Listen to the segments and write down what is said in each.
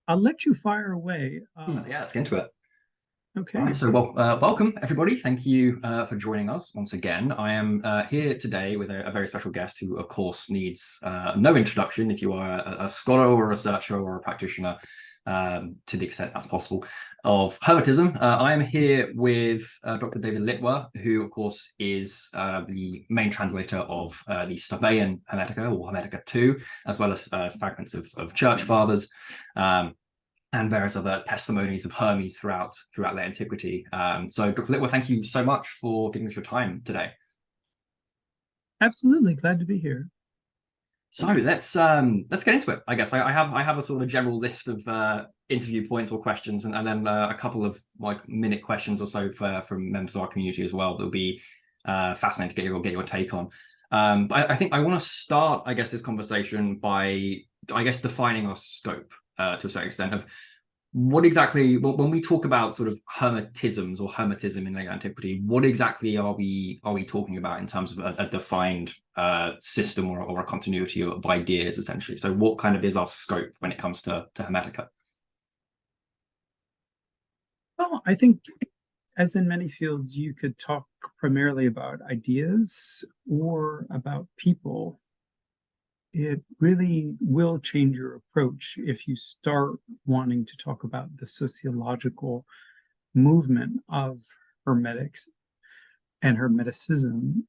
I'll let you fire away. Yeah, let's get into it. All Okay. right, so welcome everybody. Thank you for joining us once again. I am here today with a very special guest who, of course, needs no introduction if you are a scholar or a researcher or a practitioner, to the extent that's possible, of Hermetism. I am here with Dr. David Litwa, who, of course, is the main translator of the Stobaean Hermetica or Hermetica II, as well as fragments of church fathers. And various other testimonies of Hermes throughout late antiquity. So, Dr. Litwa, thank you so much for giving us your time today. Absolutely. Glad to be here. So let's get into it. I guess I have a sort of a general list of interview points or questions, and then a couple of like minute questions or so from members of our community as well. That'll be fascinating to get your take on. But I think I want to start, I guess, this conversation by, I guess, defining our scope to a certain extent of what exactly, when we talk about sort of hermetisms or hermetism in late antiquity, what exactly are we talking about in terms of a defined system or a continuity of ideas, essentially? So what kind of is our scope when it comes to Hermetica? Well, I think, as in many fields, you could talk primarily about ideas or about people. It really will change your approach if you start wanting to talk about the sociological movement of Hermetics and Hermeticism.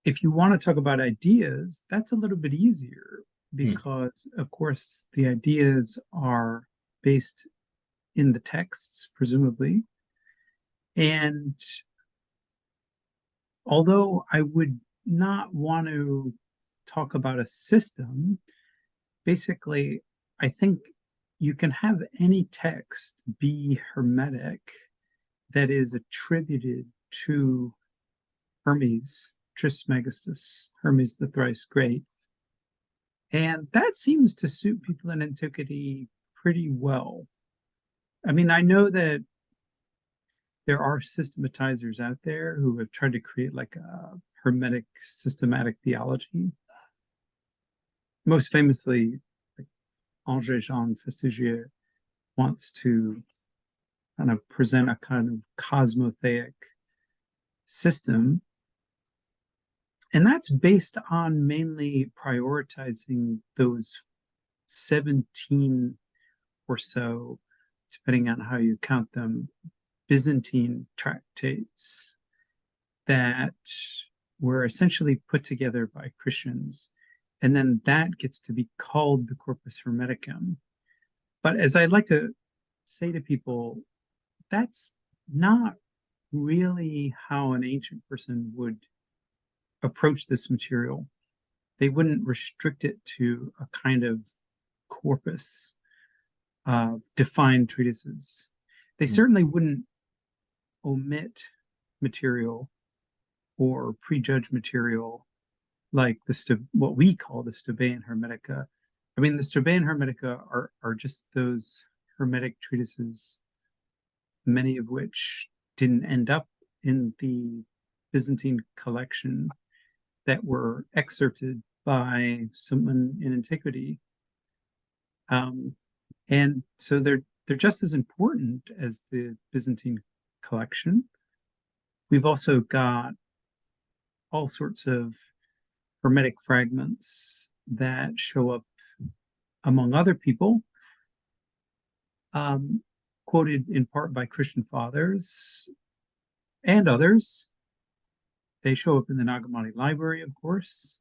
If you want to talk about ideas, that's a little bit easier because, of course, the ideas are based in the texts, presumably. And although I would not want to talk about a system, basically, I think you can have any text be Hermetic that is attributed to Hermes Trismegistus, Hermes the thrice great. And that seems to suit people in antiquity pretty well. I mean, I know that there are systematizers out there who have tried to create like a Hermetic systematic theology. Most famously, like André Jean Festigier wants to kind of present a kind of cosmotheic system. And that's based on mainly prioritizing those 17 or so, depending on how you count them, Byzantine tractates that were essentially put together by Christians. And then that gets to be called the Corpus Hermeticum. But as I like to say to people, that's not really how an ancient person would approach this material. They wouldn't restrict it to a kind of corpus of defined treatises. They certainly wouldn't omit material or prejudge material like what we call the Stobaean Hermetica. I mean, the Stobaean Hermetica are just those Hermetic treatises, many of which didn't end up in the Byzantine collection, that were excerpted by someone in antiquity. And so they're just as important as the Byzantine collection. We've also got all sorts of Hermetic fragments that show up, among other people, quoted in part by Christian fathers and others. They show up in the Nag Hammadi library, of course.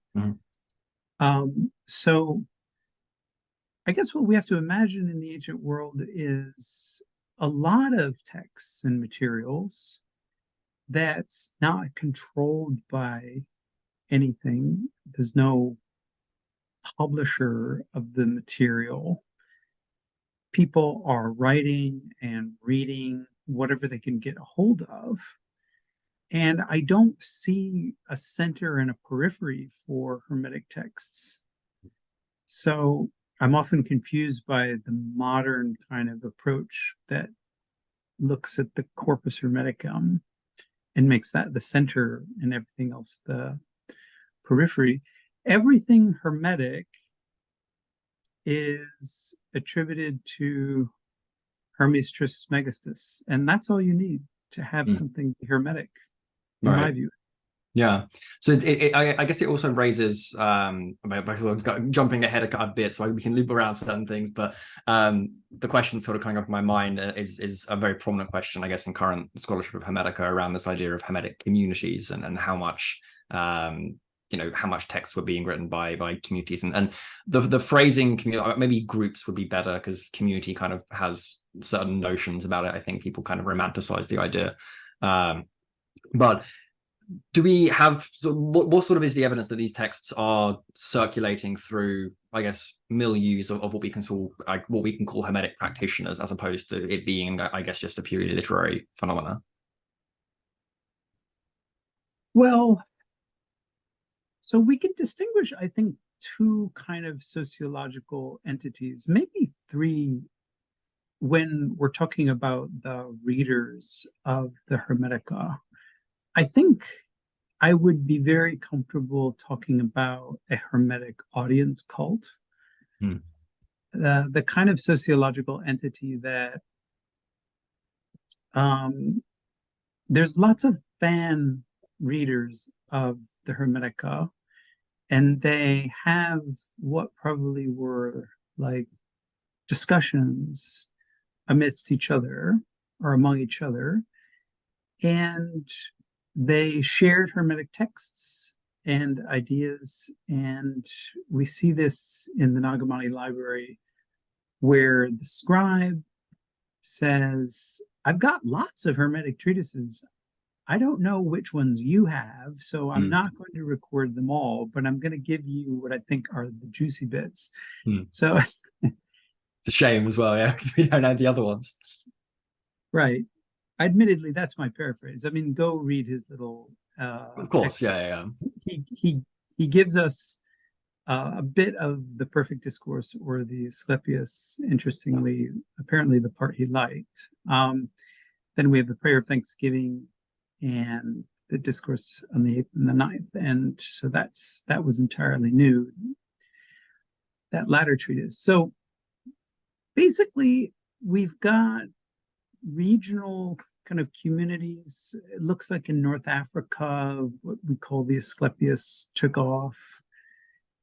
So I guess what we have to imagine in the ancient world is a lot of texts and materials that's not controlled by anything. There's no publisher of the material. People are writing and reading whatever they can get a hold of. And I don't see a center and a periphery for Hermetic texts. So I'm often confused by the modern kind of approach that looks at the Corpus Hermeticum and makes that the center and everything else the periphery. Everything Hermetic is attributed to Hermes Trismegistus, and that's all you need to have something hermetic, in my view. Yeah, so I guess it also raises by sort of jumping ahead a bit, so we can loop around certain things. But the question sort of coming up in my mind is a very prominent question, I guess, in current scholarship of Hermetica around this idea of Hermetic communities and how much how much texts were being written by communities, and the phrasing maybe groups would be better, because community kind of has certain notions about it. I think people kind of romanticize the idea, but do we have what sort of is the evidence that these texts are circulating through, I guess, milieus of what we can call Hermetic practitioners, as opposed to it being, I guess, just a purely literary phenomena? Well, so we can distinguish, I think, two kind of sociological entities, maybe three, when we're talking about the readers of the Hermetica. I think I would be very comfortable talking about a Hermetic audience cult, the kind of sociological entity that there's lots of fan readers of the Hermetica, and they have what probably were like discussions amidst each other or among each other, and they shared Hermetic texts and ideas. And we see this in the Nagamani library, where the scribe says, I've got lots of Hermetic treatises. I don't know which ones you have, so I'm not going to record them all, but I'm going to give you what I think are the juicy bits. So it's a shame as well, because we don't know the other ones. Right. Admittedly, that's my paraphrase. I mean, go read his little. Of course, yeah. He gives us a bit of the perfect discourse, or the Asclepius. Interestingly, apparently the part he liked. Then we have the prayer of thanksgiving and the discourse on the 8th and the 9th, and so that was entirely new. That latter treatise. So basically, we've got regional kind of communities. It looks like in North Africa, what we call the Asclepius took off,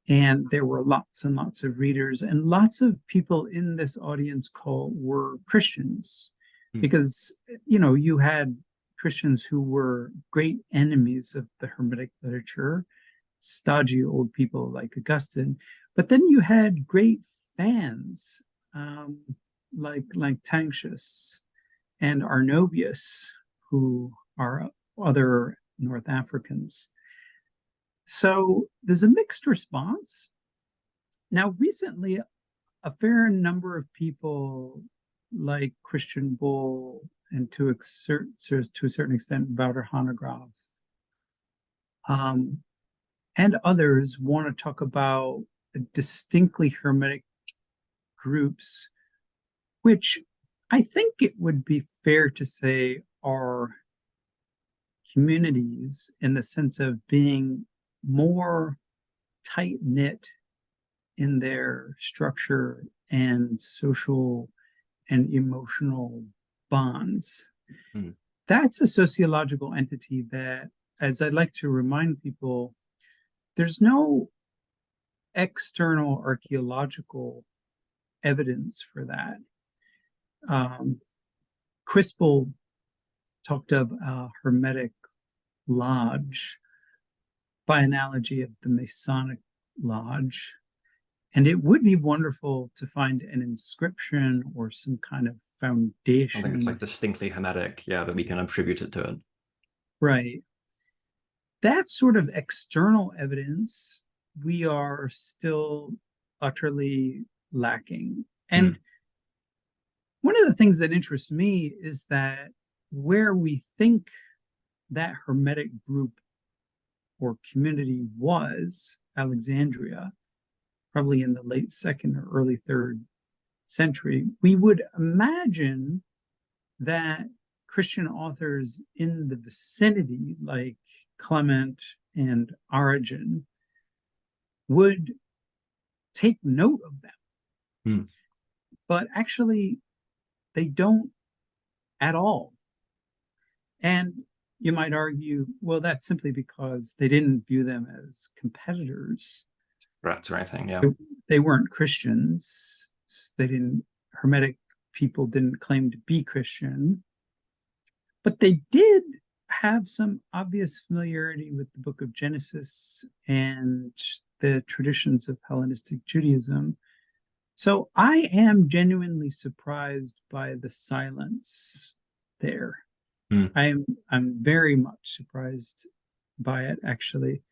and there were lots and lots of readers, and lots of people in this audience call were Christians, because you had Christians who were great enemies of the Hermetic literature, stodgy old people like Augustine, but then you had great fans like Tantius and Arnobius, who are other North Africans. So there's a mixed response. Now, recently, a fair number of people like Christian Bull, and to a certain extent, Wouter Hanegraaff, and others want to talk about distinctly Hermetic groups, which I think it would be fair to say are communities, in the sense of being more tight-knit in their structure and social and emotional bonds. That's a sociological entity that, as I'd like to remind people, there's no external archaeological evidence for that. Crispell talked of a Hermetic Lodge by analogy of the Masonic Lodge, and it would be wonderful to find an inscription or some kind of foundation. I think it's like distinctly Hermetic, that we can attribute it to it. Right. That sort of external evidence we are still utterly lacking. And one of the things that interests me is that where we think that Hermetic group or community was, Alexandria, probably in the late 2nd or early 3rd century, we would imagine that Christian authors in the vicinity, like Clement and Origen, would take note of them Hmm. But actually, they don't at all. And you might argue, well, that's simply because they didn't view them as competitors. Threats or anything, yeah. They weren't Christians. They didn't, Hermetic people didn't claim to be Christian, but they did have some obvious familiarity with the book of Genesis and the traditions of Hellenistic Judaism. So I am genuinely surprised by the silence there. Hmm. I'm very much surprised by it, actually.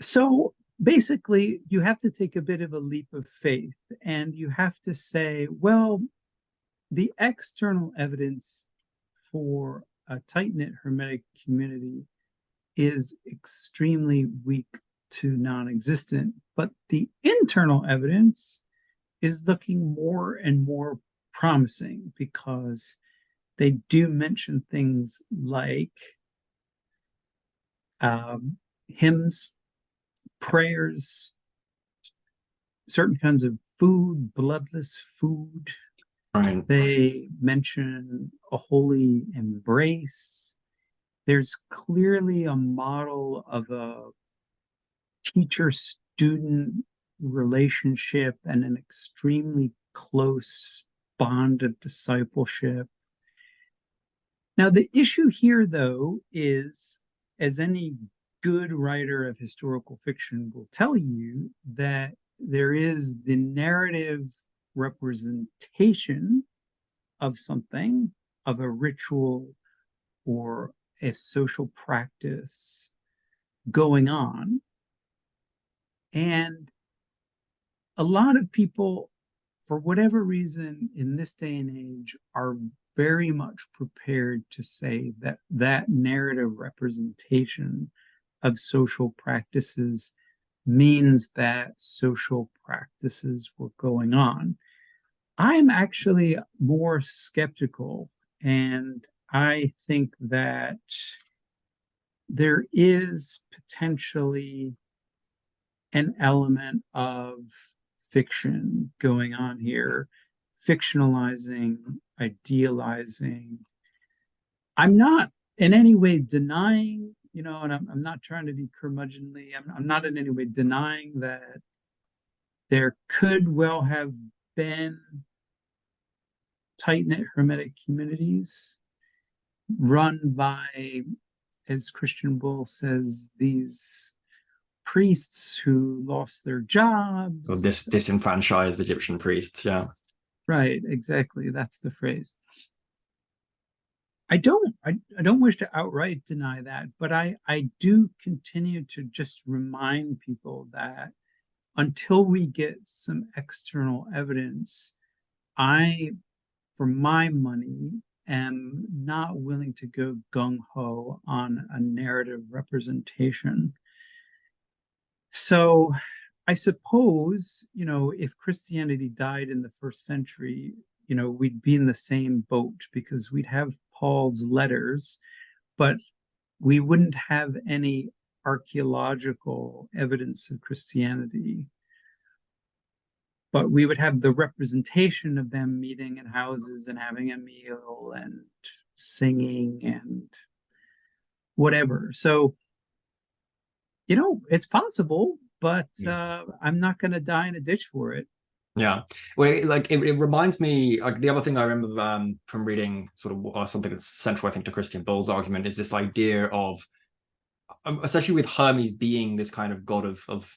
So basically, you have to take a bit of a leap of faith, and you have to say, well, the external evidence for a tight-knit Hermetic community is extremely weak to non-existent, but the internal evidence is looking more and more promising, because they do mention things like hymns, prayers, certain kinds of food, bloodless food. Right. They mention a holy embrace. There's clearly a model of a teacher-student relationship and an extremely close bond of discipleship. Now, the issue here, though, is, as any good writer of historical fiction will tell you, that there is the narrative representation of something, of a ritual or a social practice going on. And a lot of people, for whatever reason, in this day and age, are very much prepared to say that that narrative representation of social practices means that social practices were going on. I'm actually more skeptical, and I think that there is potentially an element of fiction going on here, fictionalizing, idealizing. I'm not in any way denying, and I'm not trying to be curmudgeonly. I'm not in any way denying that there could well have been tight-knit Hermetic communities run by, as Christian Bull says, these priests who lost their Or jobs. disenfranchised Egyptian priests, yeah. Right, exactly. That's the phrase. I don't wish to outright deny that, but I do continue to just remind people that until we get some external evidence, I, for my money, am not willing to go gung-ho on a narrative representation. So I suppose, if Christianity died in the first century, we'd be in the same boat, because we'd have Paul's letters, but we wouldn't have any archaeological evidence of Christianity. But we would have the representation of them meeting in houses and having a meal and singing and whatever. So, it's possible, but I'm not going to die in a ditch for it. Yeah. Well, it reminds me, like, the other thing I remember from reading sort of something that's central, I think, to Christian Bull's argument is this idea of, especially with Hermes being this kind of god of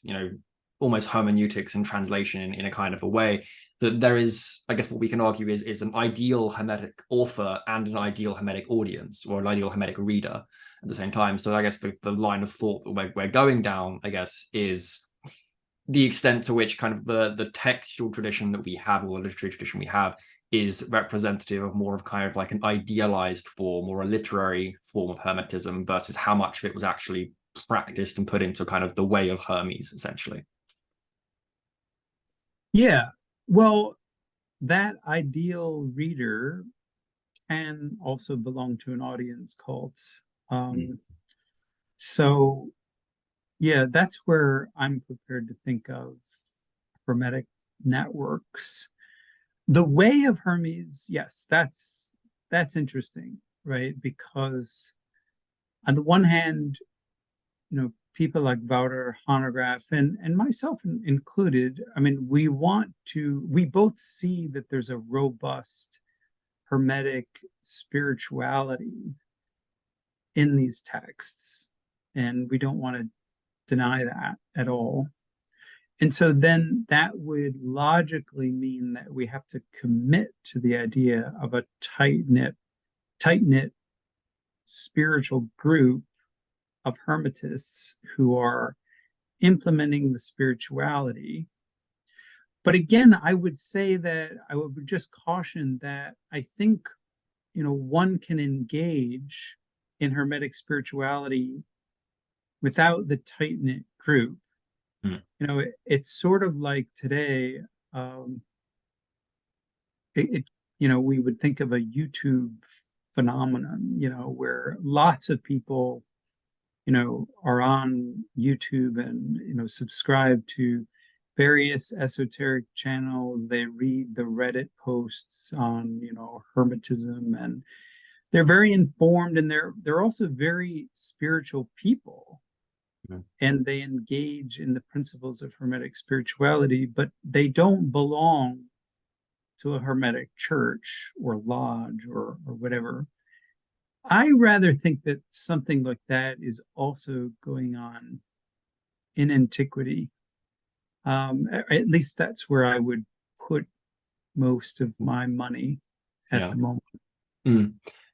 almost hermeneutics and translation in a kind of a way, that there is, I guess what we can argue is an ideal Hermetic author and an ideal Hermetic audience, or an ideal Hermetic reader at the same time. So I guess the line of thought that we're going down, I guess, is the extent to which kind of the textual tradition that we have, or the literary tradition we have, is representative of more of kind of like an idealized form or a literary form of Hermetism, versus how much of it was actually practiced and put into kind of the way of Hermes, essentially. Yeah. Well, that ideal reader can also belong to an audience cult. So, yeah, that's where I'm prepared to think of Hermetic Networks. The Way of Hermes, yes, that's interesting, right? Because on the one hand, people like Wouter Hanegraaff and myself included, I mean, we both see that there's a robust Hermetic spirituality in these texts, and we don't want to deny that at all. And so then that would logically mean that we have to commit to the idea of a tight-knit spiritual group of Hermetists who are implementing the spirituality. But again, I would say that I would just caution that I think, one can engage in Hermetic spirituality without the tight-knit group. It's sort of like today, we would think of a YouTube phenomenon, where lots of people, are on YouTube and, subscribe to various esoteric channels. They read the Reddit posts on, Hermetism, and they're very informed, and they're also very spiritual people. And they engage in the principles of Hermetic spirituality, but they don't belong to a Hermetic church or lodge or whatever. I rather think that something like that is also going on in antiquity. At least that's where I would put most of my money at the moment.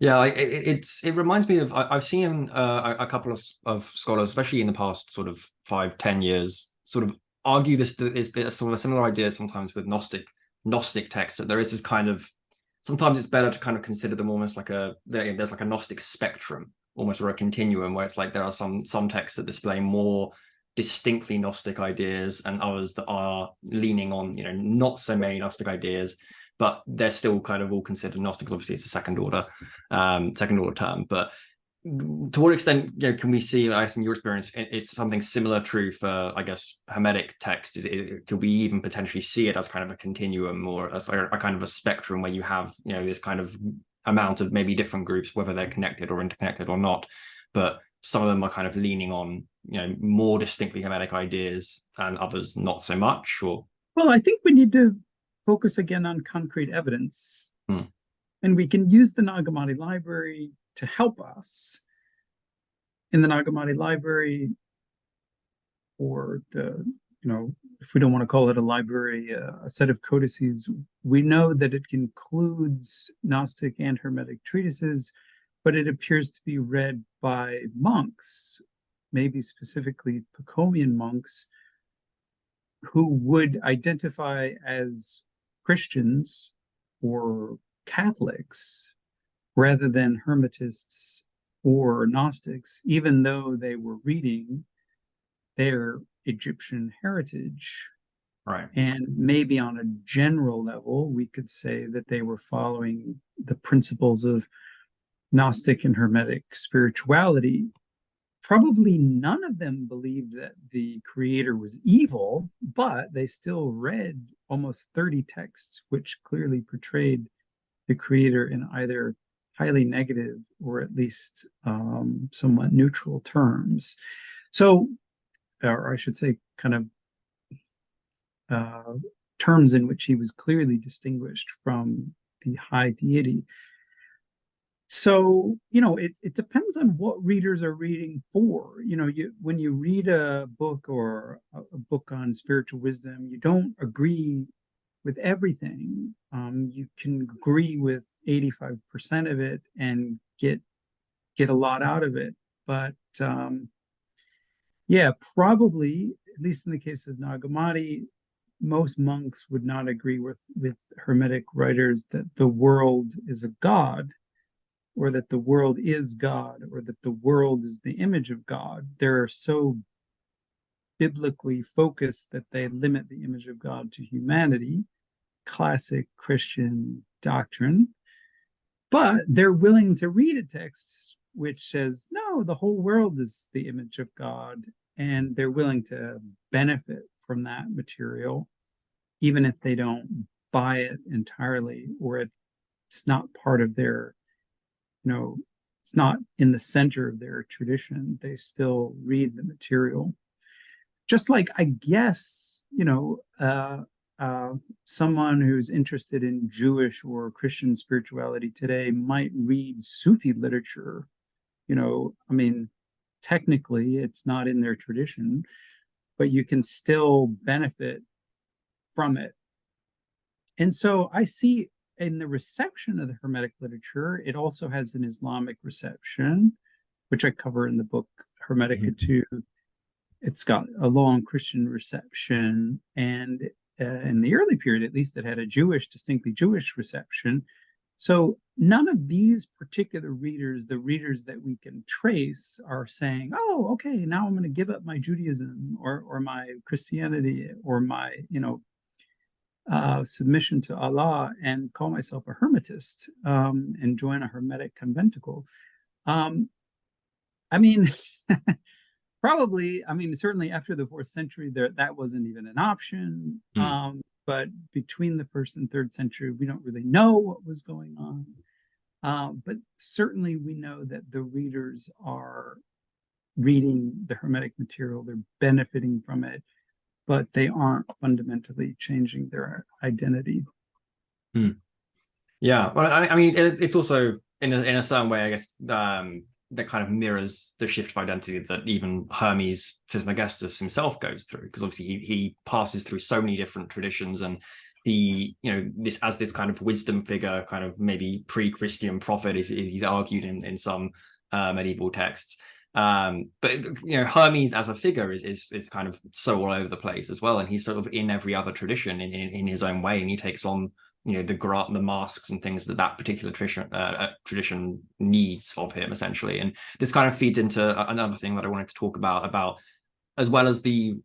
Yeah, it reminds me of, I've seen a couple of scholars, especially in the past sort of 5-10 years, sort of argue this is sort of a similar idea sometimes with Gnostic texts, that there is this kind of, sometimes it's better to kind of consider them almost like there's like a Gnostic spectrum, almost, or a continuum, where it's like there are some texts that display more distinctly Gnostic ideas and others that are leaning on, not so many Gnostic ideas, but they're still kind of all considered Gnostic, because obviously it's a second order term. But to what extent, can we see, I guess, in your experience, is something similar true for, I guess, Hermetic text? Could we even potentially see it as kind of a continuum, or as a kind of a spectrum where you have, this kind of amount of maybe different groups, whether they're connected or interconnected or not, but some of them are kind of leaning on, more distinctly Hermetic ideas and others not so much? Or, well, I think we need to focus again on concrete evidence. And we can use the Nag Hammadi library to help us. In the Nag Hammadi library, or if we don't want to call it a library, a set of codices, we know that it includes Gnostic and Hermetic treatises, but it appears to be read by monks, maybe specifically Pachomian monks, who would identify as Christians or Catholics rather than Hermetists or Gnostics, even though they were reading their Egyptian heritage. right. And maybe on a general level, we could say that they were following the principles of Gnostic and Hermetic spirituality. Probably none of them believed that the creator was evil, but they still read almost 30 texts which clearly portrayed the creator in either highly negative or at least somewhat neutral terms. So, or I should say, kind of terms in which he was clearly distinguished from the high deity. So, it depends on what readers are reading for. When you read a book or a book on spiritual wisdom, you don't agree with everything. You can agree with 85% of it and get a lot out of it. But probably, at least in the case of Nag Hammadi, most monks would not agree with Hermetic writers that the world is a god, or that the world is God, or that the world is the image of God. They're so biblically focused that they limit the image of God to humanity, classic Christian doctrine. But they're willing to read a text which says, no, the whole world is the image of God, and they're willing to benefit from that material. even if they don't buy it entirely, or it's not part of their, it's not in the center of their tradition, they still read the material. Just like, I guess, someone who's interested in Jewish or Christian spirituality today might read Sufi literature. I mean, technically it's not in their tradition, but you can still benefit from it. And so I see in the reception of the Hermetic literature, it also has an Islamic reception, which I cover in the book Hermetica II. It's got a long Christian reception, and in the early period, at least, it had a distinctly Jewish reception. So none of these particular readers, the readers that we can trace, are saying, "Oh, okay, now I'm going to give up my Judaism or my Christianity or my, submission to Allah and call myself a Hermetist and join a Hermetic conventicle." I mean, probably, certainly after the 4th century, that wasn't even an option. But between the 1st and 3rd century, we don't really know what was going on. But certainly we know that the readers are reading the Hermetic material, they're benefiting from it, but they aren't fundamentally changing their identity. Yeah, well, I mean, it's also in a certain way, I guess, that kind of mirrors the shift of identity that even Hermes Trismegistus himself goes through, because obviously he passes through so many different traditions, and this kind of wisdom figure, kind of maybe pre-Christian prophet, he's argued in some medieval texts. But Hermes as a figure is kind of so all over the place as well, and he's sort of in every other tradition in his own way, and he takes on the masks and things that particular tradition needs of him, essentially. And this kind of feeds into another thing that I wanted to talk about as well as the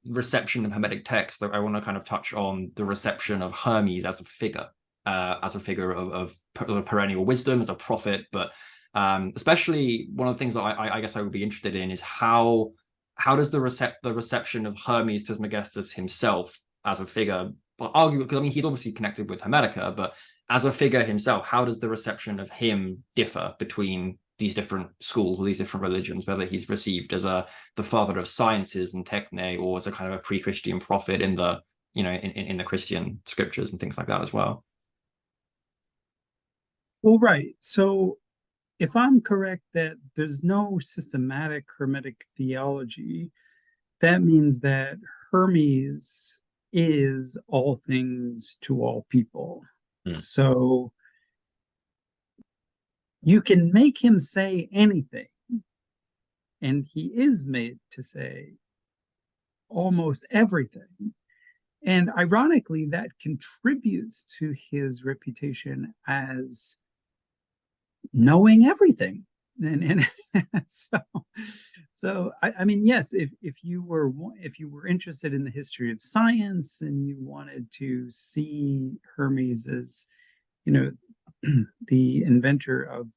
reception of Hermetic texts. I want to kind of touch on the reception of Hermes as a figure of perennial wisdom, as a prophet, but especially one of the things that I guess I would be interested in is how does the reception of Hermes Trismegistus himself as a figure, arguably, because he's obviously connected with Hermetica, but as a figure himself, how does the reception of him differ between these different schools or these different religions, whether he's received as the father of sciences and techne, or as a kind of a pre-Christian prophet in the in the Christian scriptures and things like that as well? Well, right. So if I'm correct that there's no systematic Hermetic theology, that means that Hermes is all things to all people. So you can make him say anything, and he is made to say almost everything. And ironically, that contributes to his reputation as knowing everything. And so I mean, yes, if you were interested in the history of science and you wanted to see Hermes as the inventor of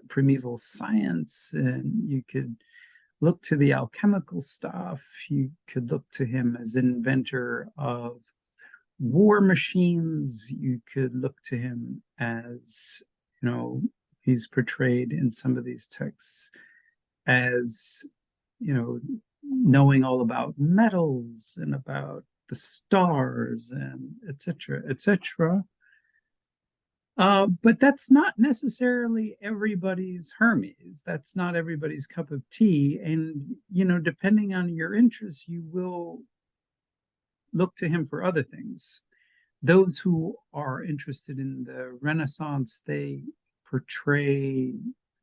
primeval science, and you could look to the alchemical stuff, you could look to him as inventor of war machines, you could look to him as he's portrayed in some of these texts as, knowing all about metals and about the stars and etc., etc. But that's not necessarily everybody's Hermes. That's not everybody's cup of tea. And, depending on your interests, you will look to him for other things. Those who are interested in the Renaissance, they portray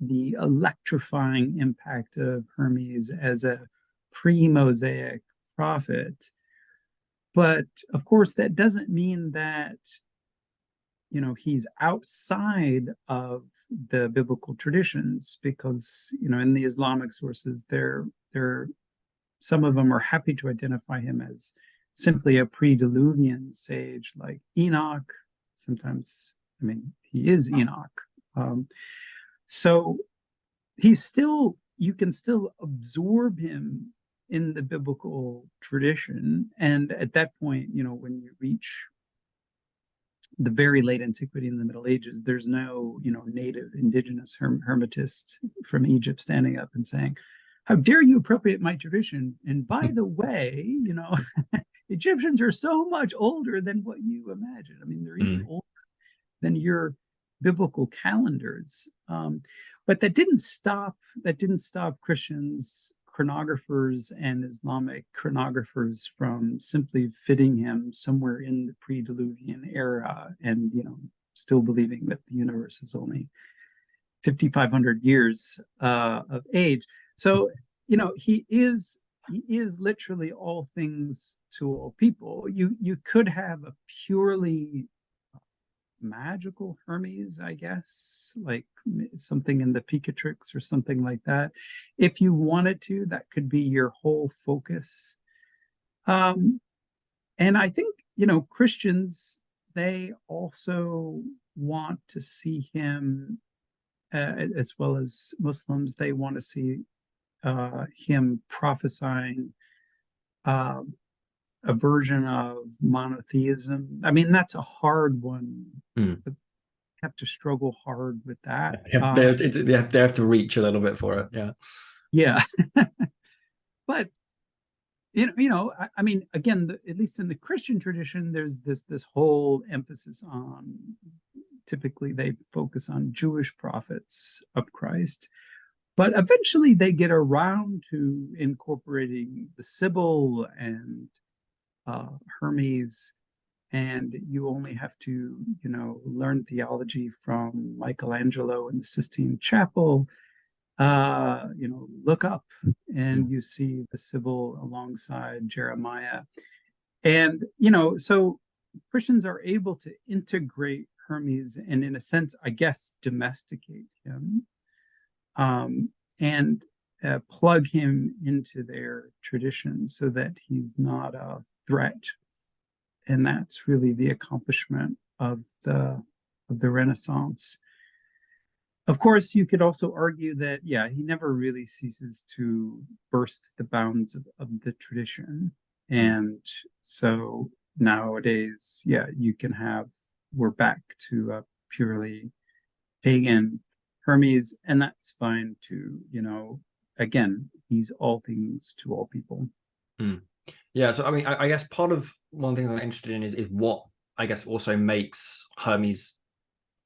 the electrifying impact of Hermes as a pre-Mosaic prophet. But of course, that doesn't mean that he's outside of the biblical traditions, because in the Islamic sources, some of them are happy to identify him as simply a pre-Diluvian sage like Enoch. Sometimes, he is Enoch. So you can still absorb him in the biblical tradition. And at that point, when you reach the very late antiquity in the Middle Ages, there's no, native indigenous hermetist from Egypt standing up and saying, how dare you appropriate my tradition? And by the way, Egyptians are so much older than what you imagine. I mean, they're even older than your biblical calendars. But that didn't stop Christians, chronographers, and Islamic chronographers from simply fitting him somewhere in the pre-Diluvian era, and still believing that the universe is only 5,500 years of age. So he is literally all things to all people. You could have a purely magical Hermes, I guess, like something in the Picatrix or something like that. If you wanted to, that could be your whole focus. And I think, Christians, they also want to see him, as well as Muslims, they want to see him prophesying a version of monotheism. I mean, that's a hard one. You have to struggle hard with that. They have to reach a little bit for it. Yeah. But I mean, again, at least in the Christian tradition, there's this whole emphasis on, typically they focus on Jewish prophets of Christ, but eventually they get around to incorporating the Sibyl and Hermes, and you only have to, learn theology from Michelangelo in the Sistine Chapel. Look up and you see the Sibyl alongside Jeremiah. And, so Christians are able to integrate Hermes and, in a sense, I guess, domesticate him, and plug him into their tradition so that he's not a threat. And that's really the accomplishment of the Renaissance. Of course, you could also argue that, he never really ceases to burst the bounds of the tradition. And so nowadays, we're back to a purely pagan Hermes, and that's fine too. Again, he's all things to all people. Yeah, so I mean, I guess part of one of the things I'm interested in is what I guess also makes Hermes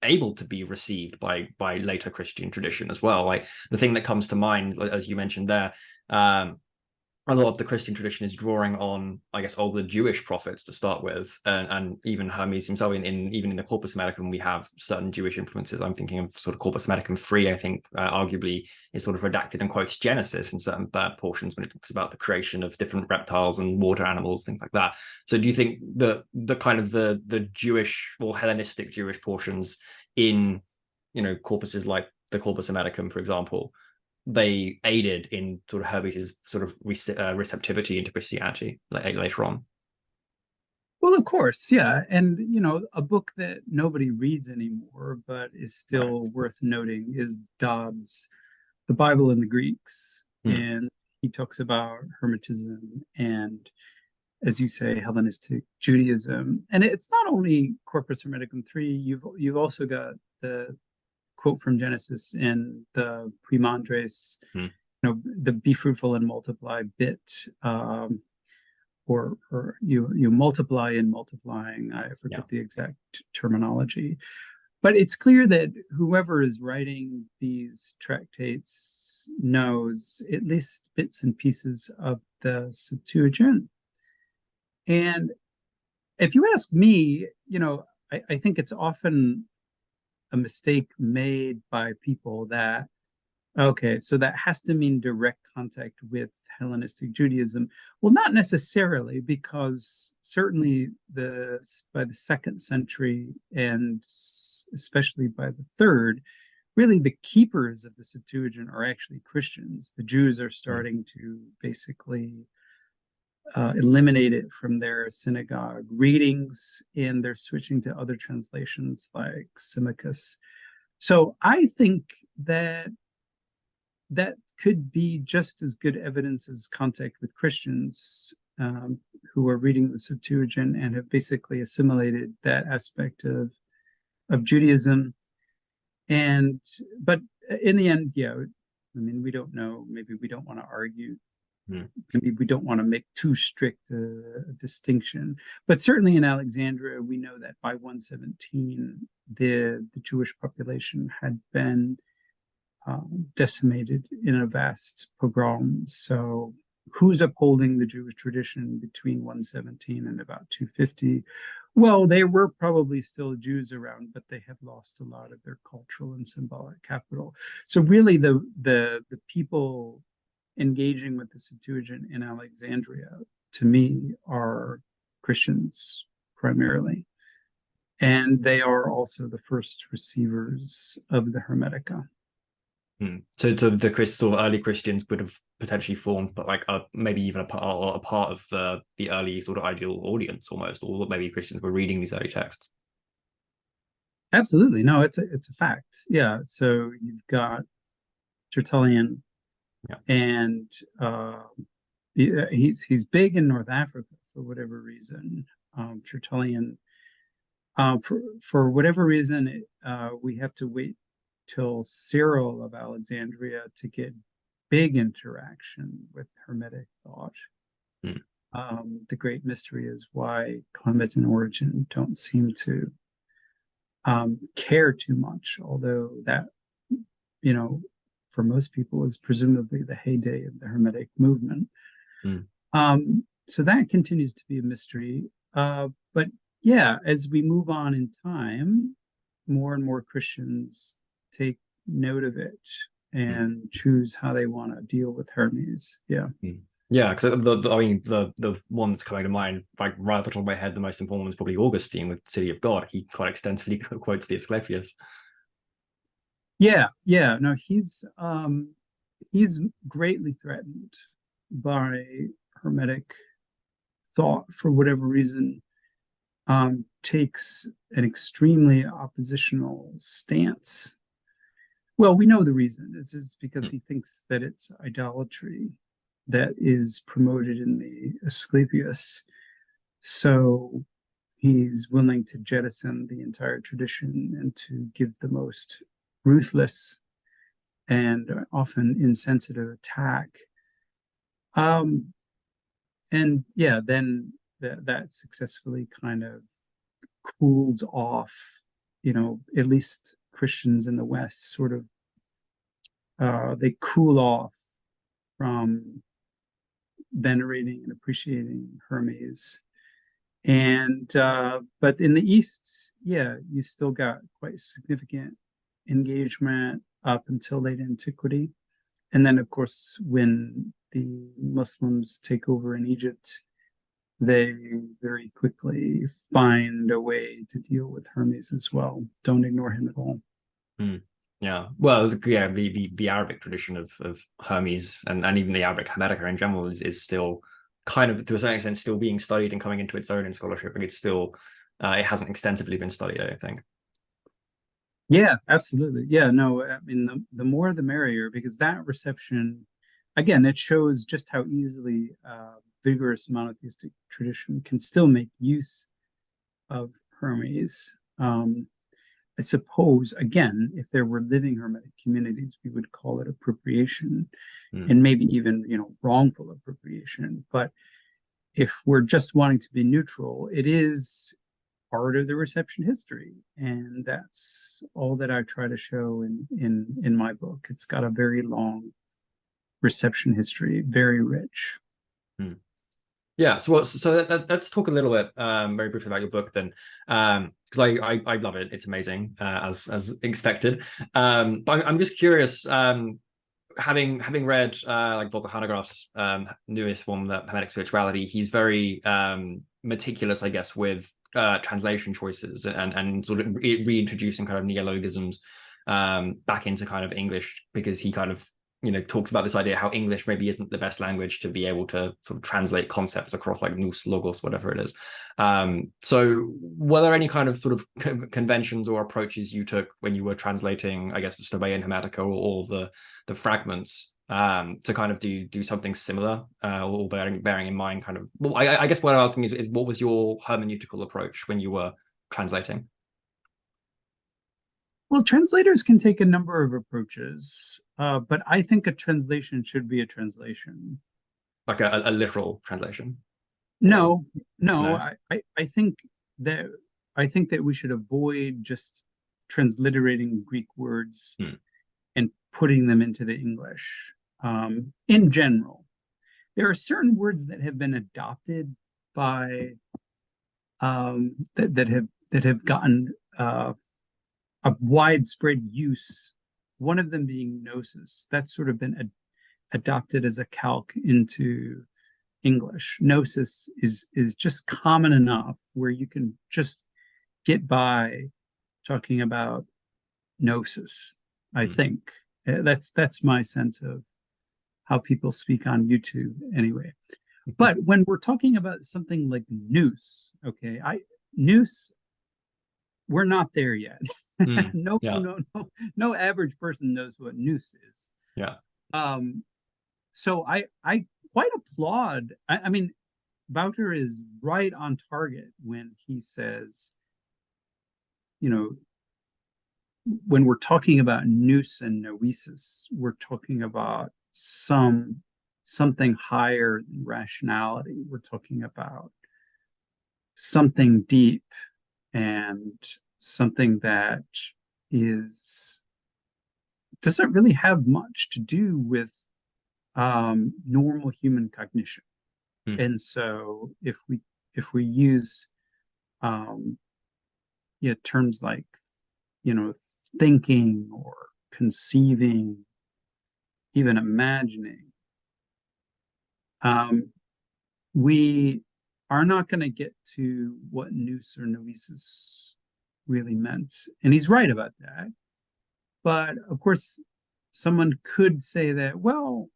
able to be received by later Christian tradition as well. Like the thing that comes to mind, as you mentioned there, a lot of the Christian tradition is drawing on, I guess, older Jewish prophets to start with, and even Hermes himself. Even in the Corpus Hermeticum, we have certain Jewish influences. I'm thinking of sort of Corpus Hermeticum 3. I think arguably is sort of redacted and quotes Genesis in certain portions when it talks about the creation of different reptiles and water animals, things like that. So, do you think that the kind of the Jewish or Hellenistic Jewish portions in corpuses like the Corpus Hermeticum, for example, they aided in sort of Hermes' sort of receptivity into Christianity later on? Well, of course, yeah. And, a book that nobody reads anymore, but is still worth noting is Dodd's The Bible and the Greeks. And he talks about Hermetism and, as you say, Hellenistic Judaism. And it's not only Corpus Hermeticum 3, you've also got the quote from Genesis in the Primandres, the be fruitful and multiply bit, or you multiply in multiplying. I forget the exact terminology, but it's clear that whoever is writing these tractates knows at least bits and pieces of the Septuagint. And if you ask me, I think it's often a mistake made by people that, okay, so that has to mean direct contact with Hellenistic Judaism. Well, not necessarily, because certainly by the 2nd century, and especially by the 3rd, really the keepers of the Septuagint are actually Christians. The Jews are starting to basically eliminate it from their synagogue readings, and they're switching to other translations like Symmachus. So I think that could be just as good evidence as contact with Christians who are reading the Septuagint and have basically assimilated that aspect of Judaism. But in the end, yeah, I mean, we don't know. Maybe we don't want to argue. Maybe we don't want to make too strict a distinction. But certainly in Alexandria, we know that by 117, the Jewish population had been decimated in a vast pogrom. So who's upholding the Jewish tradition between 117 and about 250? Well, there were probably still Jews around, but they had lost a lot of their cultural and symbolic capital. So really the people engaging with the Septuagint in Alexandria, to me, are Christians primarily. And they are also the first receivers of the Hermetica. So the sort of early Christians would have potentially formed, but like maybe even a part of the early sort of ideal audience almost, or maybe Christians were reading these early texts. Absolutely, no, it's a fact. Yeah, so you've got Tertullian, and he's big in North Africa for whatever reason. Tertullian, for whatever reason, we have to wait till Cyril of Alexandria to get big interaction with Hermetic thought. The great mystery is why Clement and Origen don't seem to care too much, although that, for most people is presumably the heyday of the Hermetic movement. So that continues to be a mystery. But yeah, as we move on in time, more and more Christians take note of it and choose how they want to deal with Hermes. Yeah. Yeah, because the one that's coming to mind, like right off the top of my head, the most important one is probably Augustine with City of God. He quite extensively quotes the Asclepius. Yeah, no, he's greatly threatened by Hermetic thought for whatever reason. Takes an extremely oppositional stance. Well, we know the reason. It's because he thinks that it's idolatry that is promoted in the Asclepius. So he's willing to jettison the entire tradition and to give the most ruthless and often insensitive attack. And yeah, then that successfully kind of cooled off, at least Christians in the West sort of, they cool off from venerating and appreciating Hermes. And, but in the East, yeah, you still got quite significant engagement up until late antiquity. And then, of course, when the Muslims take over in Egypt, they very quickly find a way to deal with Hermes as well. Don't ignore him at all. Yeah, well, yeah, the Arabic tradition of Hermes and even the Arabic Hermetica in general is still kind of, to a certain extent, still being studied and coming into its own in scholarship. And it's still, it hasn't extensively been studied, I don't think. Yeah, absolutely. Yeah, no, I mean, the more the merrier, because that reception, again, it shows just how easily vigorous monotheistic tradition can still make use of Hermes. I suppose, again, if there were living Hermetic communities, we would call it appropriation and maybe even, wrongful appropriation. But if we're just wanting to be neutral, it is part of the reception history. And that's all that I try to show in my book. It's got a very long reception history, very rich. Yeah, so let's talk a little bit very briefly about your book then, because I love it. It's amazing, as expected. But I'm just curious, having read like Dr. Hanegraaff's newest one, the Hermetic Spirituality, he's very meticulous, I guess, with translation choices and sort of reintroducing kind of neologisms back into kind of English, because he kind of talks about this idea how English maybe isn't the best language to be able to sort of translate concepts across, like nous, logos, whatever it is. So were there any kind of sort of conventions or approaches you took when you were translating, I guess, the Stobaean Hermetica or the fragments to kind of do something similar, or bearing in mind kind of, well, I guess what I'm asking is what was your hermeneutical approach when you were translating? Well, translators can take a number of approaches, but I think a translation should be a translation. Like a literal translation? Or No, no, no? I think that we should avoid just transliterating Greek words Hmm. and putting them into the English. In general, there are certain words that have been adopted by that have gotten a widespread use. One of them being gnosis. That's sort of been adopted as a calque into English. Gnosis is just common enough where you can just get by talking about gnosis. I think that's my sense of how people speak on YouTube anyway. But when we're talking about something like nous, okay, nous, we're not there yet. No, Yeah. no average person knows what nous is. Yeah. So I quite applaud. I mean, Wouter is right on target when he says, you know, when we're talking about nous and noesis, we're talking about something higher than rationality. We're talking about something deep and something that doesn't really have much to do with normal human cognition. And so if we use terms like thinking or conceiving, even imagining, we are not going to get to what nous or noesis really meant. And he's right about that. But of course, someone could say that, well,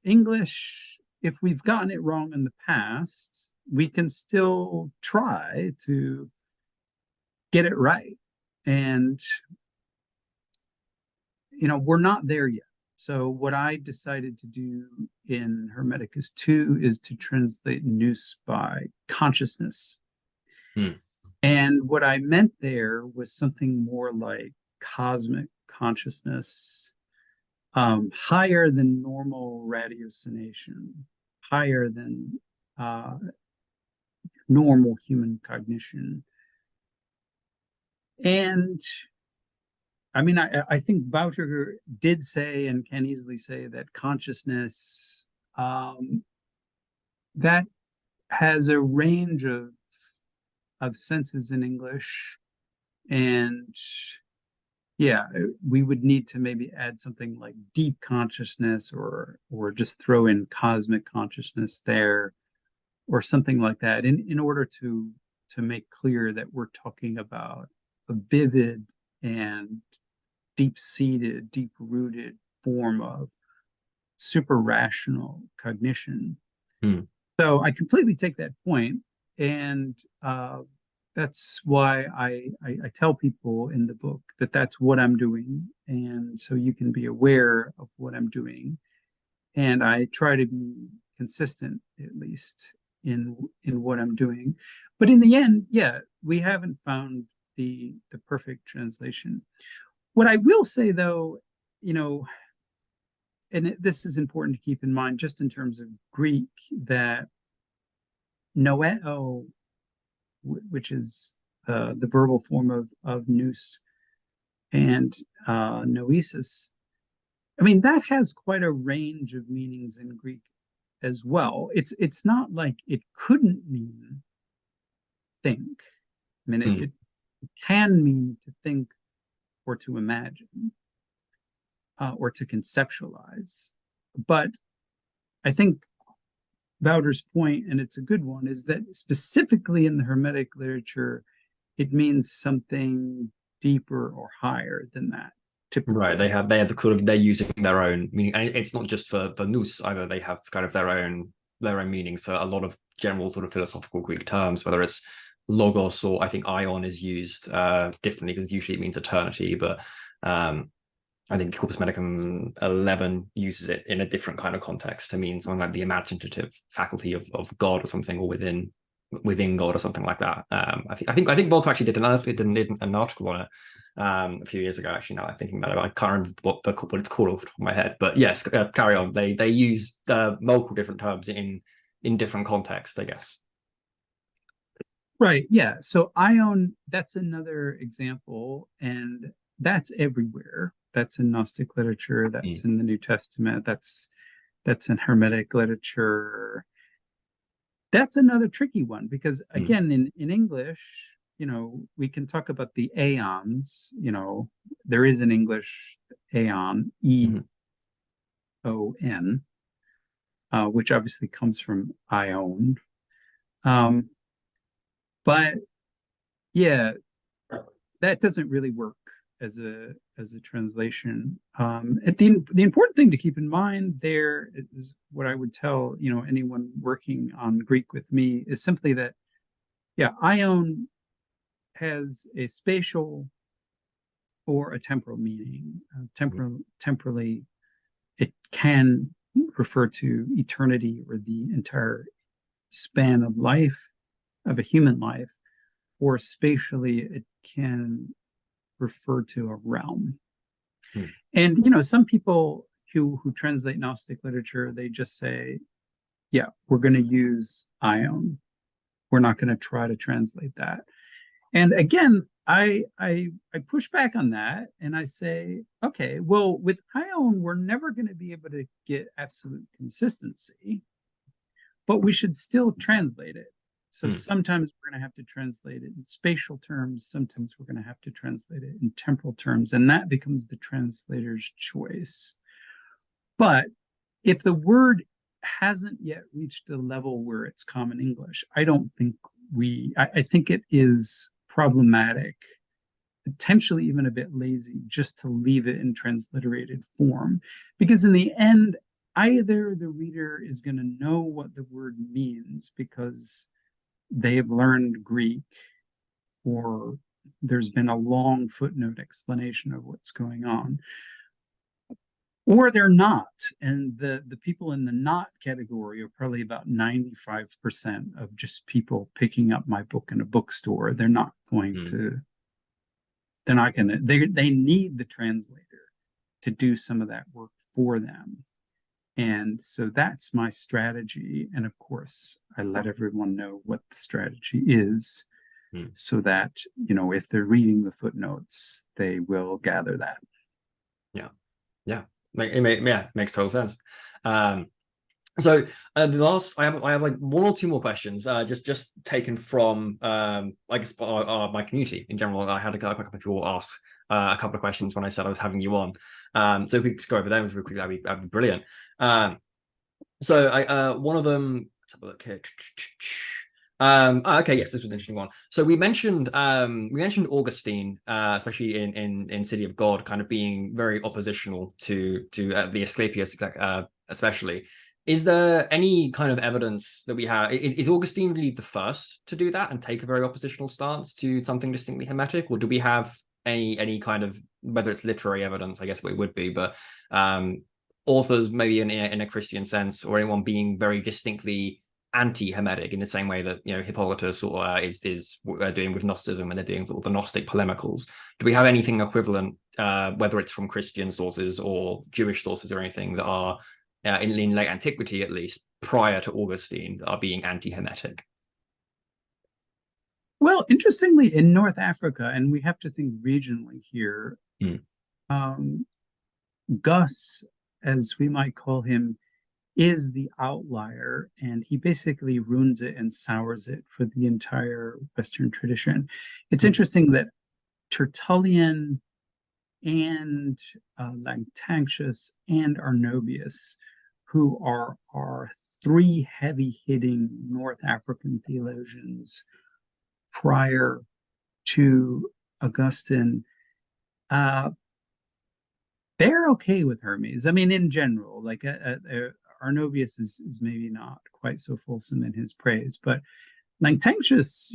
English, if we've gotten it wrong in the past, we can still try to get it right. And, we're not there yet. So what I decided to do in Hermeticus II is to translate nous by consciousness. And what I meant there was something more like cosmic consciousness, higher than normal ratiocination, higher than normal human cognition. And I mean, I think Wouter did say and can easily say that consciousness that has a range of senses in English, and yeah, we would need to maybe add something like deep consciousness or just throw in cosmic consciousness there or something like that in order to make clear that we're talking about a vivid and deep-seated, deep-rooted form of super rational cognition. So I completely take that point, and that's why I tell people in the book that that's what I'm doing, and so you can be aware of what I'm doing. And I try to be consistent, at least, in what I'm doing. But in the end, yeah, we haven't found the perfect translation. What I will say, though, and this is important to keep in mind, just in terms of Greek, that noeo, which is the verbal form of nous, and noesis, I mean, that has quite a range of meanings in Greek as well. It's not like it couldn't mean think. I mean, it can mean to think or to imagine or to conceptualize. But I think Wouter's point, and it's a good one, is that specifically in the Hermetic literature, it means something deeper or higher than that. Typically. Right, they have the sort of, they're using their own meaning, and it's not just for nous either. They have kind of their own meanings for a lot of general sort of philosophical Greek terms, whether it's logos or I think ion is used differently because usually it means eternity, but I think Corpus Hermeticum 11 uses it in a different kind of context to mean something like the imaginative faculty of God or something, or within God or something like that. I think Walter actually did an article on it a few years ago. Actually, now I'm thinking about it, I can't remember what it's called off the top of my head. But yes, carry on. They use multiple different terms in different contexts, I guess. Right. Yeah. So Ion, that's another example, and that's everywhere. That's in Gnostic literature. That's in the New Testament. That's in Hermetic literature. That's another tricky one because again, in English, we can talk about the aeons. There is an English aeon, E-O-N, which obviously comes from ion. But yeah, that doesn't really work as a translation. The important thing to keep in mind there is what I would tell anyone working on Greek with me is simply that ion has a spatial or a temporal meaning. Temporally, it can refer to eternity or the entire span of life, of a human life, or spatially it can refer to a realm. And some people who translate Gnostic literature, they just say, yeah, we're going to use ion. We're not going to try to translate that. And again, I push back on that and I say, okay, well, with ion, we're never going to be able to get absolute consistency, but we should still translate it. So sometimes we're going to have to translate it in spatial terms. Sometimes we're going to have to translate it in temporal terms. And that becomes the translator's choice. But if the word hasn't yet reached a level where it's common English, I don't think I think it is problematic, potentially even a bit lazy, just to leave it in transliterated form. Because in the end, either the reader is going to know what the word means because they've learned Greek, or there's been a long footnote explanation of what's going on, or they're not. And the people in the not category are probably about 95% of just people picking up my book in a bookstore. They're not going to, they need the translator to do some of that work for them. And so that's my strategy. And of course, I let everyone know what the strategy is so that, if they're reading the footnotes, they will gather that. Yeah. Yeah. Makes total sense. So the last, I have like one or two more questions, just taken from, I guess, my community in general. I had a couple of people ask a couple of questions when I said I was having you on. So if we could just go over them real quickly, that'd be brilliant. So one of them, let's have a look here. Okay, yes, this was an interesting one. So we mentioned Augustine, especially in City of God, kind of being very oppositional to the Asclepius, especially. Is there any kind of evidence that we have? Is Augustine really the first to do that and take a very oppositional stance to something distinctly Hermetic, or do we have any kind of, whether it's literary evidence, I guess it would be, but authors maybe in a Christian sense, or anyone being very distinctly anti-Hermetic in the same way that Hippolytus is doing with Gnosticism, and they're doing sort of the Gnostic polemicals? Do we have anything equivalent, whether it's from Christian sources or Jewish sources or anything, that are in late antiquity, at least prior to Augustine, that are being anti-Hermetic? Well, interestingly, in North Africa, and we have to think regionally here, Gus, as we might call him, is the outlier, and he basically ruins it and sours it for the entire Western tradition. It's interesting that Tertullian and Lactantius and Arnobius, who are three heavy-hitting North African theologians prior to Augustine, they're okay with Hermes. I mean, in general, like Arnobius is maybe not quite so fulsome in his praise, but Lactantius,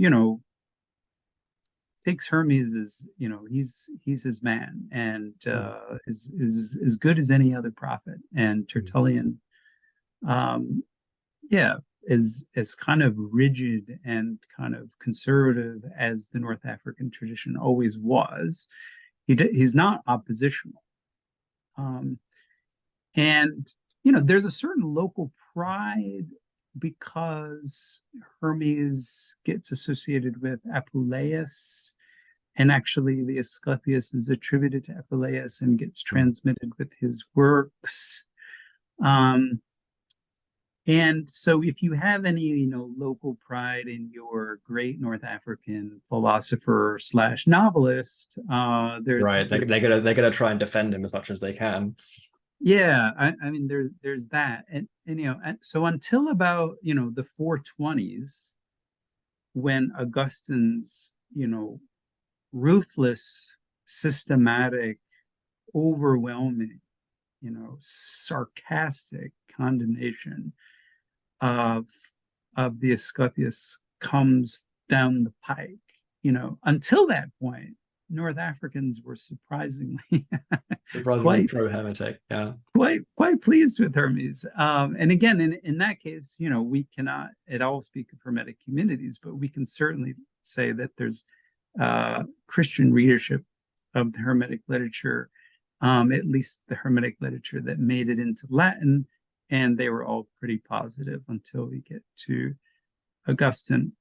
takes Hermes as, he's his man, and is as good as any other prophet. And Tertullian, um, yeah, is as kind of rigid and kind of conservative as the North African tradition always was. He's not oppositional. Um, and there's a certain local pride because Hermes gets associated with Apuleius, and actually the Asclepius is attributed to Apuleius and gets transmitted with his works. And so if you have any, local pride in your great North African philosopher slash novelist, there's right. They're gonna try and defend him as much as they can. Yeah, I mean there's that, and so until about the 420s, when Augustine's ruthless, systematic, overwhelming, sarcastic condemnation of the Asclepius comes down the pike. Until that point, North Africans were surprisingly quite pro-Hermetic, yeah, quite pleased with Hermes. And again, in that case, we cannot at all speak of Hermetic communities, but we can certainly say that there's Christian readership of the Hermetic literature, at least the Hermetic literature that made it into Latin, and they were all pretty positive until we get to Augustine.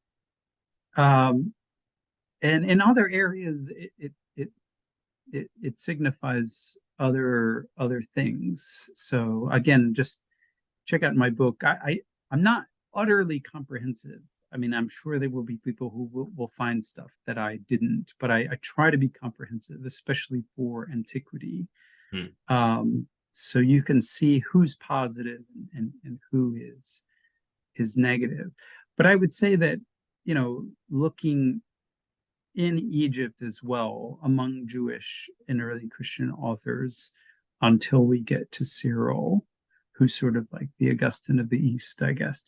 And in other areas, it signifies other things. So again, just check out my book. I'm not utterly comprehensive. I mean, I'm sure there will be people who will find stuff that I didn't, but I try to be comprehensive, especially for antiquity. So you can see who's positive and who is negative. But I would say that, looking in Egypt as well, among Jewish and early Christian authors, until we get to Cyril, who's sort of like the Augustine of the East, I guess.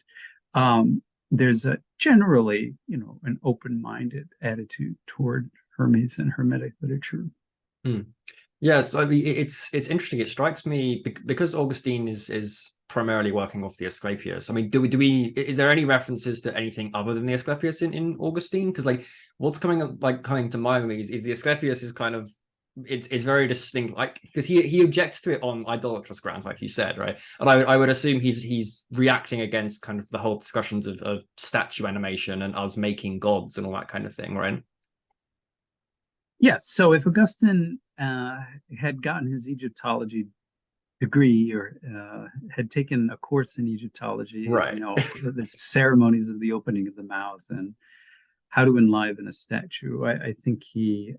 There's a generally, an open-minded attitude toward Hermes and Hermetic literature. Yes, I mean, it's interesting. It strikes me because Augustine is primarily working off the Asclepius. I mean, is there any references to anything other than the Asclepius in Augustine? Because like what's coming to mind is the Asclepius is kind of it's very distinct, like because he objects to it on idolatrous grounds, like you said, right? And I would assume he's reacting against kind of the whole discussions of statue animation and us making gods and all that kind of thing, right? Yes. So if Augustine had gotten his Egyptology degree, or had taken a course in Egyptology, right, the ceremonies of the opening of the mouth and how to enliven a statue, I think he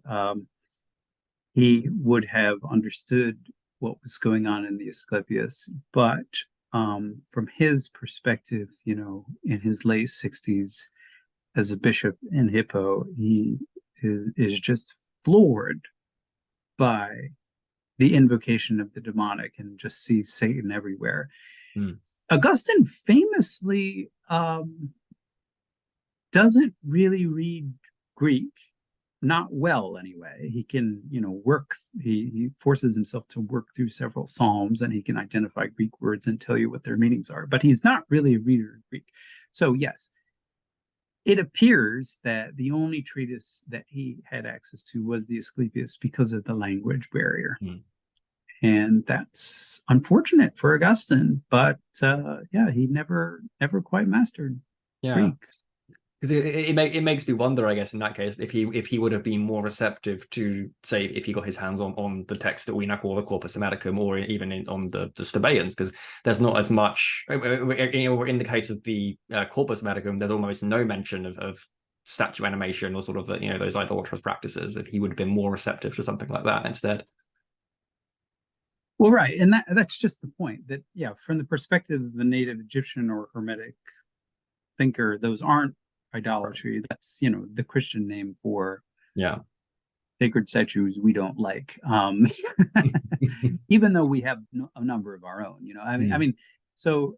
would have understood what was going on in the Asclepius. But from his perspective, in his late 60s as a bishop in Hippo, he is just floored by the invocation of the demonic and just sees Satan everywhere. Augustine famously doesn't really read Greek, not well anyway. He can, he forces himself to work through several Psalms, and he can identify Greek words and tell you what their meanings are, but he's not really a reader of Greek. So yes, it appears that the only treatise that he had access to was the Asclepius because of the language barrier. And that's unfortunate for Augustine, but he never quite mastered Greek. Because it makes me wonder, I guess, in that case, if he would have been more receptive to, say, if he got his hands on the text that we now call the Corpus Hermeticum, or even on the Stobaeans, because there's not as much. In the case of the Corpus Hermeticum, there's almost no mention of statue animation or sort of those idolatrous practices. If he would have been more receptive to something like that instead. Well, right, and that's just the point. That from the perspective of a native Egyptian or Hermetic thinker, those aren't idolatry. That's the Christian name for sacred statues we don't like, even though we have a number of our own. I mean, so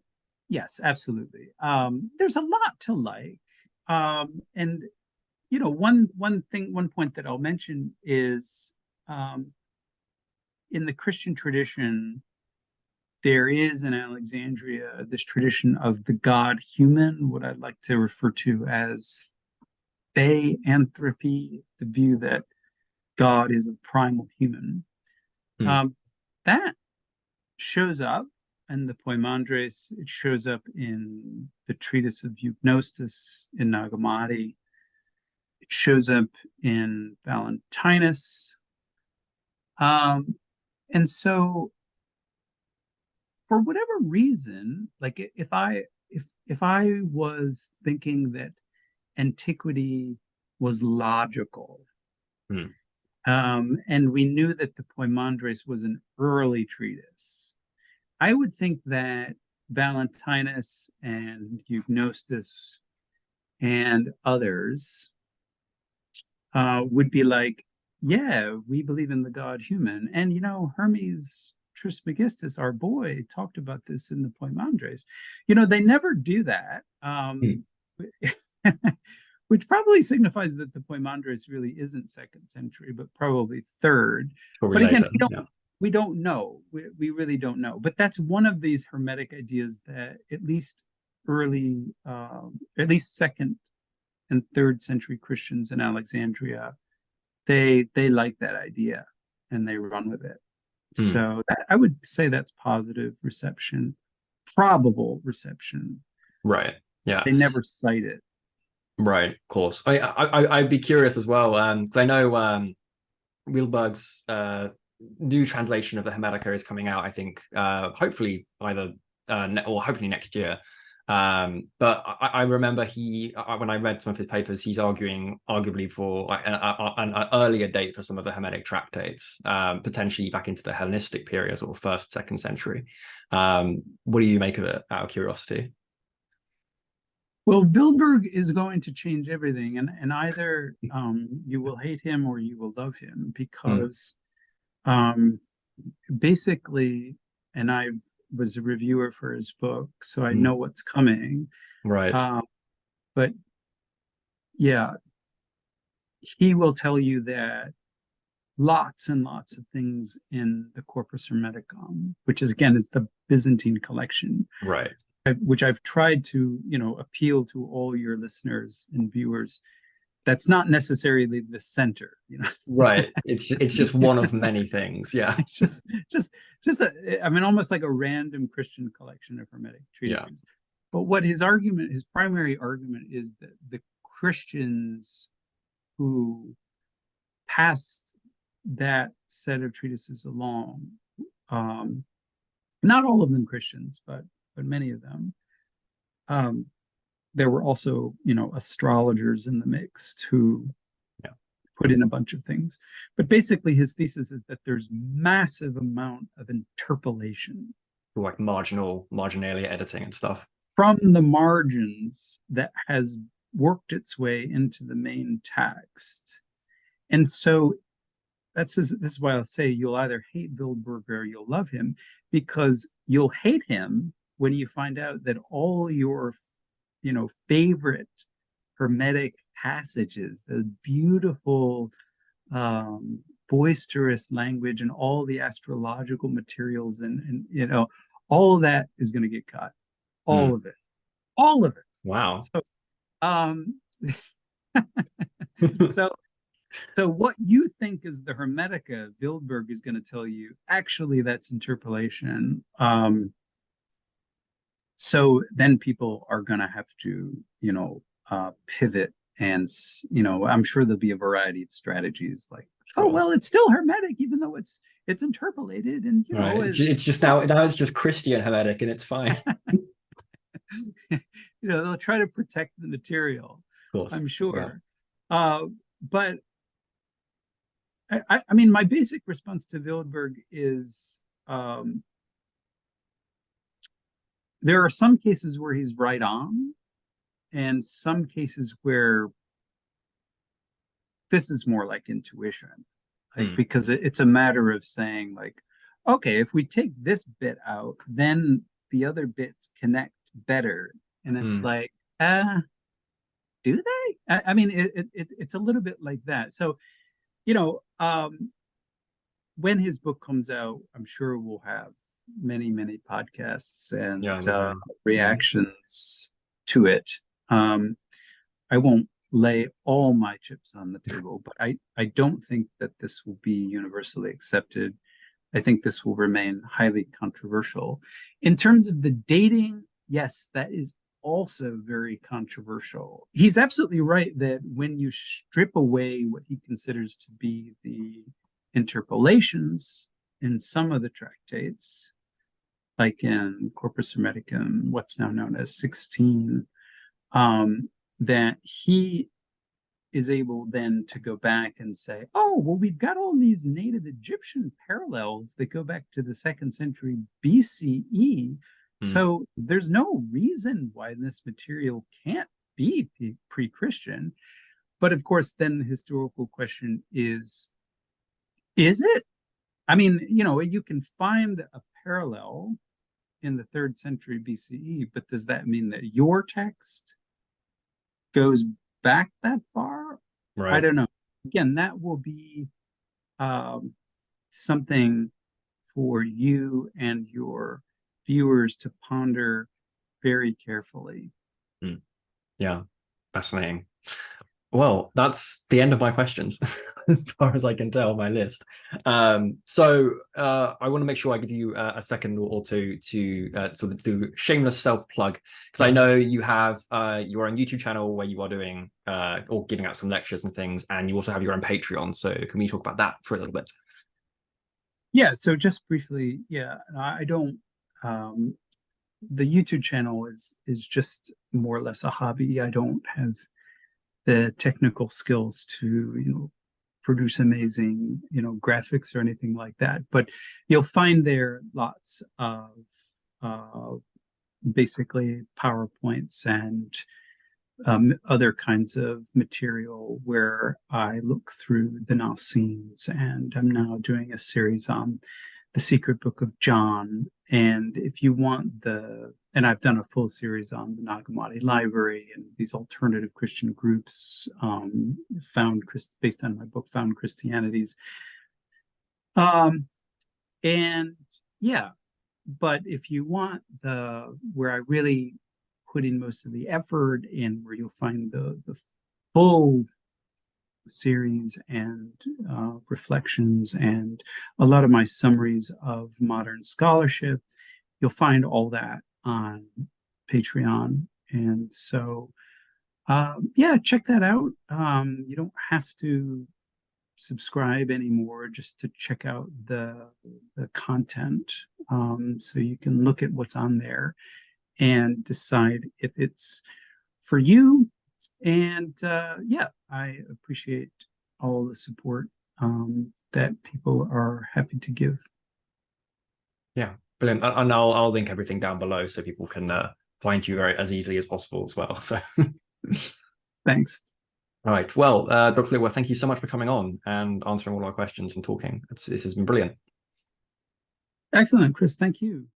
yes, absolutely. There's a lot to like, and one point that I'll mention is in the Christian tradition, there is in Alexandria this tradition of the God human, what I'd like to refer to as theanthropy, the view that God is a primal human. That shows up in the Poimandres. It shows up in the treatise of Eugnostus in Nag Hammadi. It shows up in Valentinus. And so for whatever reason, like if I was thinking that antiquity was logical, and we knew that the Poimandres was an early treatise, I would think that Valentinus and Eugnostus and others would be like, yeah, we believe in the God human. And, Hermes Trismegistus, our boy, talked about this in the Poimandres. They never do that, which probably signifies that the Poimandres really isn't 2nd century, but probably 3rd. But again, we don't know. We really don't know. But that's one of these Hermetic ideas that at least 2nd and 3rd century Christians in Alexandria, they like that idea and they run with it. So I would say that's positive reception, probable reception. Right. Yeah. They never cite it. Right. Of course. I'd be curious as well, because I know Wildberg's new translation of the Hermetica is coming out, I think, hopefully either or hopefully next year. But I remember when I read some of his papers, he's arguing arguably for an earlier date for some of the Hermetic tractates, potentially back into the Hellenistic period, or 1st, 2nd century. What do you make of it, out of curiosity? Well, Wildberg is going to change everything, and either you will hate him or you will love him, because basically, and I was a reviewer for his book, so I know what's coming. Right. But yeah, he will tell you that lots and lots of things in the Corpus Hermeticum, which is the Byzantine collection, right, which I've tried to appeal to all your listeners and viewers. That's not necessarily the center, Right. It's just one of many things. Yeah. It's just almost like a random Christian collection of Hermetic treatises. Yeah. But what his primary argument is that the Christians who passed that set of treatises along, not all of them Christians, but many of them, there were also, astrologers in the mix who put in a bunch of things. But basically his thesis is that there's massive amount of interpolation. Like marginalia editing and stuff. From the margins that has worked its way into the main text. And so this is why I'll say you'll either hate Wildberg or you'll love him, because you'll hate him when you find out that all your favorite Hermetic passages, the beautiful boisterous language and all the astrological materials and all of that is going to get cut. All of it. Wow. So so what you think is the Hermetica, Wildberg is going to tell you actually that's interpolation. So then people are going to have to pivot, and I'm sure there'll be a variety of strategies like, oh well, it's still Hermetic even though it's interpolated, and it's just now it's just Christian Hermetic and it's fine. They'll try to protect the material, of course, I'm sure. But I mean, my basic response to Wildberg is there are some cases where he's right on, and some cases where this is more like intuition, because it's a matter of saying like, okay, if we take this bit out, then the other bits connect better. And it's like, do they? I mean, it's a little bit like that. So, when his book comes out, I'm sure we'll have many podcasts and reactions to it. I won't lay all my chips on the table, but I don't think that this will be universally accepted. I think this will remain highly controversial. In terms of the dating, yes, that is also very controversial. He's absolutely right that when you strip away what he considers to be the interpolations in some of the tractates, like in Corpus Hermeticum, what's now known as 16, that he is able then to go back and say, oh, well, we've got all these native Egyptian parallels that go back to the 2nd century BCE. So there's no reason why this material can't be pre-Christian. But of course, then the historical question is it? I mean, you can find a parallel in the 3rd century BCE, but does that mean that your text goes back that far? Right. I don't know. Again, that will be something for you and your viewers to ponder very carefully. Yeah, fascinating. Well, that's the end of my questions, as far as I can tell, my list. So I want to make sure I give you a second or two to sort of do shameless self-plug, because I know you have your own YouTube channel where you are doing or giving out some lectures and things, and you also have your own Patreon. So can we talk about that for a little bit? Yeah, so just briefly, I don't the YouTube channel is just more or less a hobby. I don't have the technical skills to produce amazing graphics or anything like that, but you'll find there lots of basically PowerPoints and other kinds of material where I look through the Nausines, and I'm now doing a series on the Secret Book of John. And if you want and I've done a full series on the Nag Hammadi Library and these alternative Christian groups based on my book, Found Christianities. And yeah, but if you want where I really put in most of the effort and where you'll find the full series and reflections and a lot of my summaries of modern scholarship, you'll find all that on Patreon. And so check that out. You don't have to subscribe anymore just to check out the content, so you can look at what's on there and decide if it's for you. And I appreciate all the support that people are happy to give. Yeah, brilliant. And I'll link everything down below so people can find you as easily as possible as well. So Thanks. All right. Well, Dr. Litwa, thank you so much for coming on and answering all our questions and talking. This has been brilliant. Excellent, Chris. Thank you.